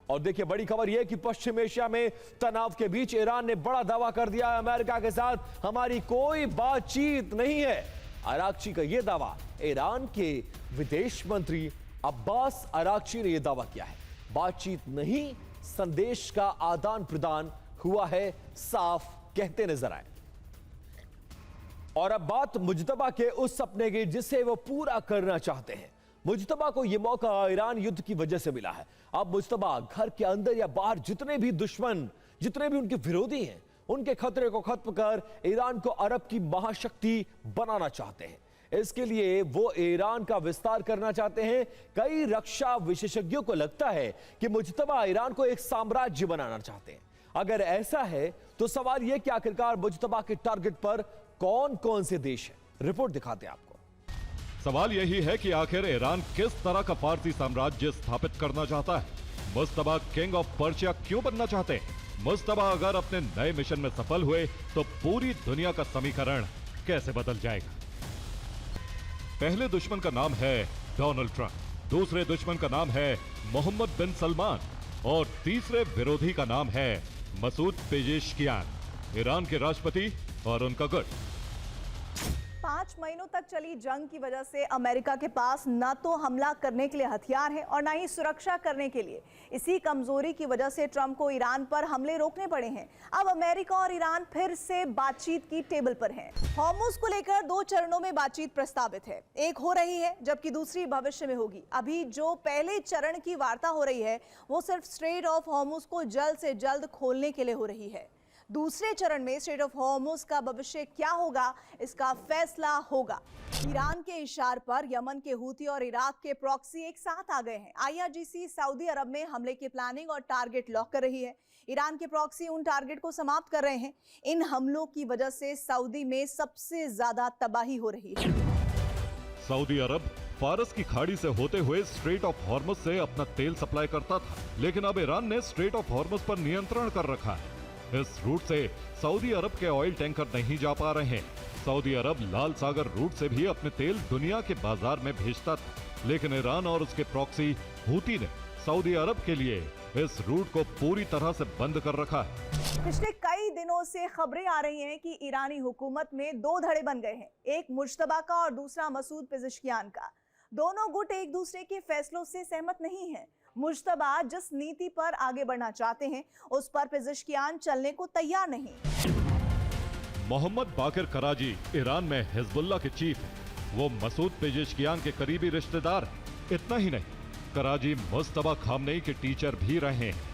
और देखिए बड़ी खबर यह कि पश्चिम एशिया में तनाव के बीच ईरान ने बड़ा दावा कर दिया है, अमेरिका के साथ हमारी कोई बातचीत नहीं है। अरागची का यह दावा, ईरान के विदेश मंत्री अब्बास अरागची ने यह दावा किया है। बातचीत नहीं, संदेश का आदान प्रदान हुआ है, साफ कहते नजर आए। और अब बात मुज्तबा के उस सपने की जिसे वो पूरा करना चाहते हैं। मुज्तबा को यह मौका ईरान युद्ध की वजह से मिला है। अब मुज्तबा घर के अंदर या बाहर जितने भी दुश्मन, जितने भी उनके विरोधी हैं, उनके खतरे को खत्म कर ईरान को अरब की महाशक्ति बनाना चाहते हैं। इसके लिए वो ईरान का विस्तार करना चाहते हैं। कई रक्षा विशेषज्ञों को लगता है कि मुज्तबा ईरान को एक साम्राज्य बनाना चाहते हैं। अगर ऐसा है तो सवाल यह कि आखिरकार मुज्तबा के टारगेट पर कौन कौन से देश हैं? रिपोर्ट दिखाते हैं आपको। सवाल यही है कि आखिर ईरान किस तरह का फारसी साम्राज्य स्थापित करना चाहता है। मुज्तबा किंग ऑफ पर्शिया क्यों बनना चाहते हैं? मुज्तबा अगर अपने नए मिशन में सफल हुए तो पूरी दुनिया का समीकरण कैसे बदल जाएगा? पहले दुश्मन का नाम है डोनाल्ड ट्रंप, दूसरे दुश्मन का नाम है मोहम्मद बिन सलमान और तीसरे विरोधी का नाम है मसूद पेजेश्कियान, ईरान के राष्ट्रपति और उनका गुट। 5 महीनों तक चली जंग की वजह से अमेरिका के पास न तो हमला करने के लिए हथियार है और न ही सुरक्षा करने के लिए। इसी कमजोरी की वजह से ट्रंप को ईरान पर हमले रोकने पड़े हैं। अब अमेरिका और ईरान फिर से बातचीत की टेबल पर हैं। हॉर्मुज को लेकर 2 चरणों में बातचीत प्रस्तावित है। एक हो रही है जबकि दूसरी भविष्य में होगी। अभी जो पहले चरण की वार्ता हो रही है वो सिर्फ स्ट्रेट ऑफ हॉर्मुज को जल्द से जल्द खोलने के लिए हो रही है। दूसरे चरण में स्ट्रेट ऑफ हॉर्मुज का भविष्य क्या होगा, इसका फैसला होगा। ईरान के इशारे पर यमन के हूती और इराक के प्रॉक्सी एक साथ आ गए हैं। IRGC सऊदी अरब में हमले की प्लानिंग और टारगेट लॉक कर रही है। ईरान के प्रॉक्सी उन टारगेट को समाप्त कर रहे हैं। इन हमलों की वजह से सऊदी में सबसे ज्यादा तबाही हो रही है। सऊदी अरब फारस की खाड़ी से होते हुए स्ट्रेट ऑफ हॉर्मुज से अपना तेल सप्लाई करता था, लेकिन अब ईरान ने स्ट्रेट ऑफ हॉर्मुज पर नियंत्रण कर रखा है। इस रूट से सऊदी अरब के ऑयल टैंकर नहीं जा पा रहे हैं। सऊदी अरब लाल सागर रूट से भी अपने तेल दुनिया के बाजार में भेजता था, लेकिन ईरान और उसके प्रॉक्सी हूती ने सऊदी अरब के लिए इस रूट को पूरी तरह से बंद कर रखा है। पिछले कई दिनों से खबरें आ रही हैं कि ईरानी हुकूमत में 2 धड़े बन गए हैं, एक मुज्तबा का और दूसरा मसूद पेजेश्कियान का। दोनों गुट एक दूसरे के फैसलों से सहमत नहीं है। मुज्तबा जिस नीति पर आगे बढ़ना चाहते हैं उस पर पेजेश्कियान चलने को तैयार नहीं। मोहम्मद बाकिर कराजी ईरान में हिजबुल्लाह के चीफ हैं। वो मसूद पेजेश्कियान के करीबी रिश्तेदार हैं। इतना ही नहीं, कराजी मुज्तबा खामनेई के टीचर भी रहे हैं।